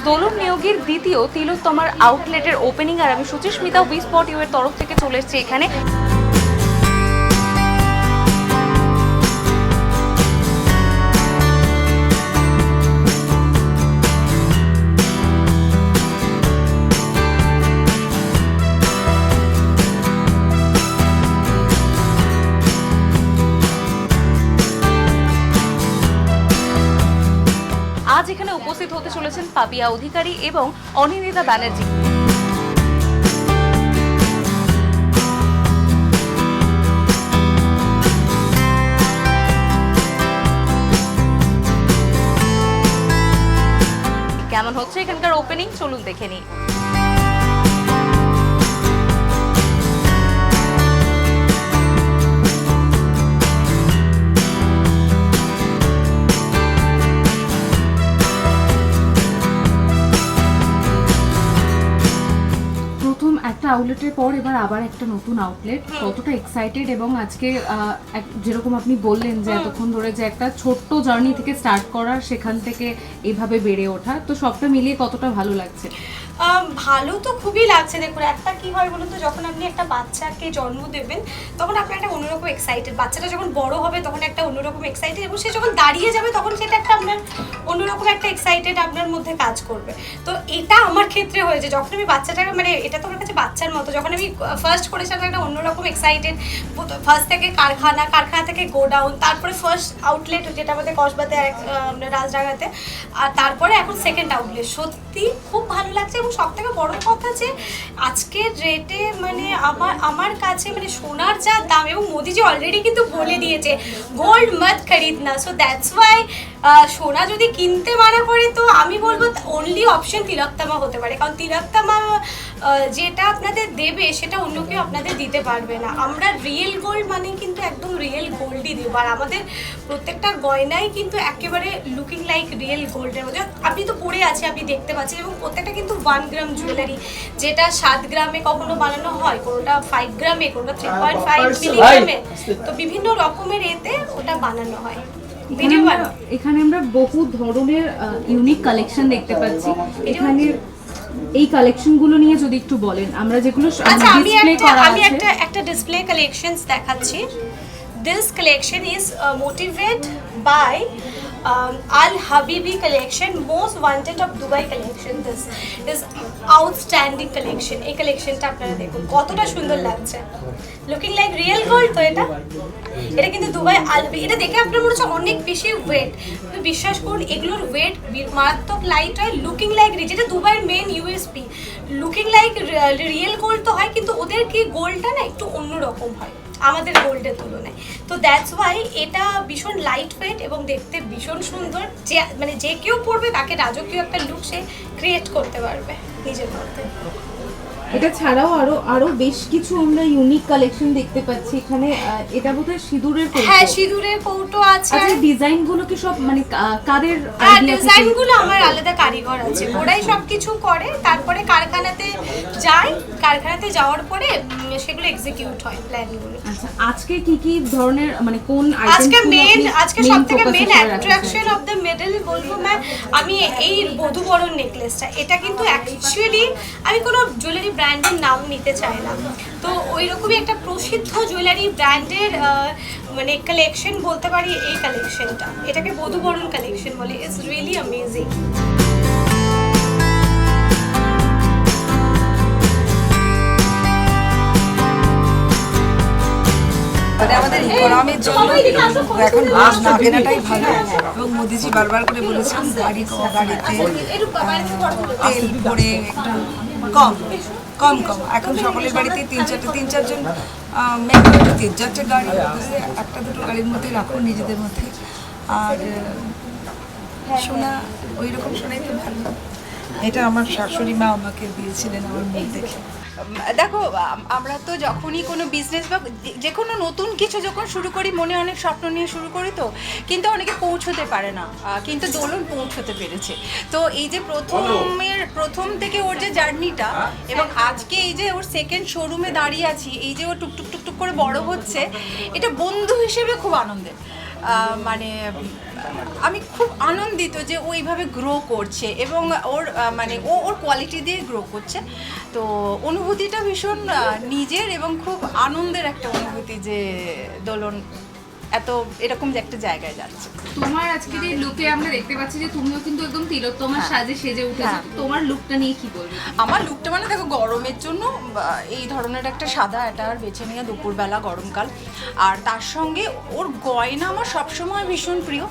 দোলন নিয়োগের দ্বিতীয় তিলোত্তমার আউটলেটের ওপেনিং আর আমি সুচিস্মিতা উই স্পট ইউ এর তরফ থেকে চলে এসেছি এখানে। আজ এখানে উপস্থিত হতে চলেছেন পাপিয়া অধিকারী এবং অনিন্দিতা ব্যানার্জি। কেমন হচ্ছে এখানকার ওপেনিং, চলুন দেখে নিই। একটা আউটলেটের পর এবার আবার একটা নতুন আউটলেট, কতটা এক্সাইটেড। এবং আজকে যেরকম আপনি বললেন যে এতক্ষণ ধরে যে একটা ছোট্ট জার্নি থেকে স্টার্ট করা, সেখান থেকে এভাবে বেড়ে ওঠা, তো সবটা মিলিয়ে কতটা ভালো লাগছে? ভালো তো খুবই লাগছে। দেখুন, একটা কি হয় বলুন তো, যখন আপনি একটা বাচ্চাকে জন্ম দেবেন তখন আপনার একটা অন্যরকম এক্সাইটেড, বাচ্চাটা যখন বড় হবে তখন একটা অন্যরকম এক্সাইটেড, এবং সে যখন দাঁড়িয়ে যাবে তখন সেটা একটা আপনার অন্যরকম একটা এক্সাইটেড আপনার মধ্যে কাজ করবে। তো এটা আমার ক্ষেত্রে হয়েছে, যখন আমি বাচ্চাটাকে, মানে এটা তো আমার কাছে বাচ্চার মতো, যখন আমি ফার্স্ট করেছিলাম একটা অন্যরকম এক্সাইটেড। ফার্স্ট থেকে কারখানা থেকে গোডাউন, তারপরে ফার্স্ট আউটলেট যেটা আমাদের কসবাতে রাজডাঙ্গাতে, আর তারপরে এখন সেকেন্ড আউটলেট। সত্যি খুব ভালো লাগছে। এবং সব থেকে বড় কথা যে আজকের রেটে মানে আমার কাছে মানে সোনার যা দাম, এবং মোদিজি অলরেডি কিন্তু বলে দিয়েছে গোল্ড মত খরিদনা, সো দ্যাটস ওয়াই সোনা যদি কিনতে মানা করে তো আমি বলবো অনলি অপশন তিলোত্তমা হতে পারে, কারণ তিলোত্তমা যেটা আপনাদের দেবে সেটা অন্য কেউ আপনাদের দিতে পারবে না। আমরা রিয়েল গোল্ড মানে কিন্তু একদম রিয়েল গোল্ডই দেবো, আর আমাদের প্রত্যেকটা গয়নাই কিন্তু একেবারে লুকিং লাইক রিয়েল গোল্ডের মধ্যে। আপনি তো পরে আছে, আপনি দেখতে পাচ্ছেন, এবং প্রত্যেকটা কিন্তু 1 গ্রাম জুয়েলারি, যেটা 7 গ্রামে কখনো বানানো হয়, কোনোটা 5 গ্রামে, কোনোটা 3.5 মিলিগ্রামে, তো বিভিন্ন রকমের এতে ওটা বানানো হয়। এখানে আমরা বহু ধরনের ইউনিক কালেকশন দেখতে পাচ্ছি। এখানে এই কালেকশনগুলো নিয়ে যদি একটু বলেন, আমরা যেগুলো ডিসপ্লে করা আছে। আমি একটা ডিসপ্লে কালেকশনস দেখাচ্ছি। This collection is motivated by Al Habibi collection, most wanted of Dubai collection. This is outstanding collection. এই কালেকশনটা আপনারা দেখুন কতটা সুন্দর লাগছে, লুকিং লাইক রিয়েল গোল্ড। তো এটা কিন্তু দুবাই আলবি, এটা দেখে আপনার মনে হচ্ছে অনেক বেশি ওয়েট, কিন্তু বিশ্বাস করুন এগুলোর ওয়েট মারাত্মক লাইট হয়, লুকিং লাইক, যেটা দুবাইয়ের main USP. Looking like real gold তো হয়, কিন্তু ওদের কি গোল্ডটা না একটু অন্যরকম হয় আমাদের গোল্ডের তুলনায়। তো দ্যাটস ওয়াই এটা ভীষণ লাইট ওয়েট এবং দেখতে ভীষণ সুন্দর। যে মানে যে কেউ পরবে তাকে রাজকীয় একটা লুক সে ক্রিয়েট করতে পারবে নিজের মধ্যে। এটা ছাড়াও আরো বেশ কিছু আমরা ইউনিক কালেকশন দেখতে পাচ্ছি এখানে। এটা বোধহয় সিঁদুরের কৌটো। হ্যাঁ, সিঁদুরের কৌটো আছে। আচ্ছা, ডিজাইনগুলো কি সব মানে কাদের আইডিয়া? থেকে? ডিজাইনগুলো আমার আলাদা কারিগর আছে, ওরাই সবকিছু করে, তারপরে কারখানাতে যায়, কারখানাতে যাওয়ার পরে সেগুলো এক্সিকিউট হয় প্ল্যানগুলো। আচ্ছা, আজকে কি ধরনের মানে কোন আজকে সবথেকে main attraction of the medal বলবো ম্যাম, আমি এই বধূবরণ নেকলেসটা, এটা কিন্তু অ্যাকচুয়ালি আমি কোনো জুয়েলারি ব্র্যান্ডের নাম নিতে চাই না, তো ওই রকমই একটা প্রসিদ্ধ জুয়েলারি ব্র্যান্ডের মানে কালেকশন বলতে পারি এই কালেকশনটা। এটাকে বধূবরণ কালেকশন বলে। It's really amazing. মানে আমাদের ইকোনমির জন্য এখন মাছ না কেনাটাই ভালো, এবং মোদিজি বারবার করে বলেছেন গাড়িতে তেল পড়ে একটু কম। এখন সকলের বাড়িতে তিন চারজন মেম্বার, 3-4টে গাড়ি, একটা দুটো গাড়ির মধ্যে রাখুন নিজেদের মধ্যে। আর সোনা, ওই রকম সোনাই তো ভালো। এটা আমার শাশুড়ি মা আমাকে দিয়েছিলেন আমার মেয়ে দেখে। দেখো, আমরা তো যখনই কোনো বিজনেস বা যে কোনো নতুন কিছু যখন শুরু করি, মনে অনেক স্বপ্ন নিয়ে শুরু করি, তো কিন্তু অনেকে পৌঁছতে পারে না, কিন্তু দোলন পৌঁছতে পেরেছে। তো এই যে প্রথম থেকে ওর যে জার্নিটা, এবং আজকে এই যে ওর সেকেন্ড শোরুমে দাঁড়িয়ে আছি, এই যে ও টুকটুক করে বড় হচ্ছে, এটা বন্ধু হিসেবে খুব আনন্দের। মানে আমি খুব আনন্দিত যে ও এইভাবে গ্রো করছে এবং ওর মানে ওর কোয়ালিটি দিয়ে গ্রো করছে। তো অনুভূতিটা ভীষণ নিজের এবং খুব আনন্দের একটা অনুভূতি যে দোলন এত এরকম যে একটা জায়গায় যাচ্ছে। তোমার আজকের এই লুকে আমরা দেখতে পাচ্ছি যে তুমিও কিন্তু একদম তিলোত্তমার সাজে সেজে উঠেছো। তোমার লুকটা নিয়ে কি বলবে? আমার লুকটা মানে দেখো গরমের জন্য এই ধরনের একটা সাদা অ্যাটায়ার বেছে নিয়ে দুপুরবেলা গরমকাল, আর তার সঙ্গে ওর গয়না আমার সবসময় ভীষণ প্রিয়।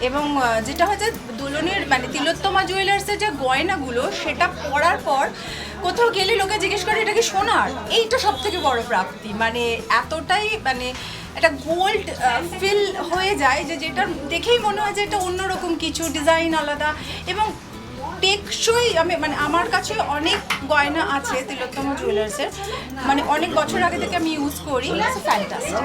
এবং যেটা হচ্ছে দোলনের মানে তিলোত্তমা জুয়েলার্সের যে গয়নাগুলো সেটা পরার পর কোথাও গেলে লোকে জিজ্ঞেস করে এটা কি সোনার, এইটা সব থেকে বড় প্রাপ্তি। মানে এতটাই মানে একটা গোল্ড ফিল হয়ে যায় যে যেটা দেখেই মনে হয় যে এটা অন্যরকম কিছু, ডিজাইন আলাদা এবং টেকসই। আমি মানে আমার কাছে অনেক গয়না আছে তিলোত্তমা জুয়েলার্সের, মানে অনেক বছর আগে থেকে আমি ইউজ করি, ফ্যান্টাস্টিক।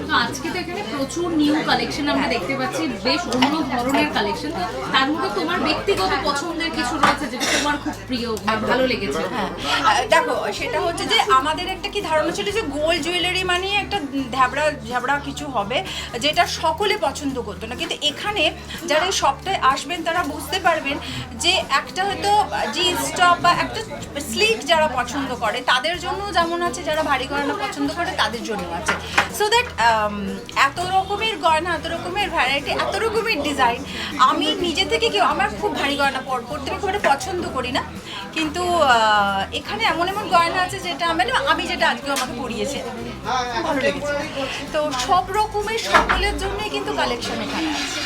তো আজকে তো এখানে প্রচুর নিউ কালেকশন আমরা দেখতে পাচ্ছি, বেশ অন্য ধরনের কালেকশন। তো তার মধ্যে তোমার ব্যক্তিগত পছন্দের কিছু রয়েছে যেটা তোমার খুব প্রিয় বা ভালো লেগেছে? হ্যাঁ দেখো সেটা হচ্ছে যে আমাদের একটা কি ধারণা ছিল যে গোল্ড জুয়েলারি মানে একটা ঝাবড়া কিছু হবে যেটা সকলে পছন্দ করতো না, কিন্তু এখানে যারা এই শপটায় আসবেন তারা বুঝতে পারবেন যে একটা হয়তো জিন্স টপ বা একটা স্লিক যারা পছন্দ করে তাদের জন্য যেমন আছে, যারা ভারী গয়না পছন্দ করে তাদের জন্য আছে। সো দ্যাট এত রকমের গয়না, এত রকমের ভ্যারাইটি, এত রকমের ডিজাইন। আমি নিজে থেকে কি আমার খুব ভারী গয়না পরতে আমি খুব একটা পছন্দ করি না, কিন্তু এখানে এমন এমন গয়না আছে যেটা আমি যেটা আজকেও আমাকে পরিয়েছে ভালো লেগেছে। তো সব রকমের সকলের জন্যই কিন্তু কালেকশন এখানে আছে।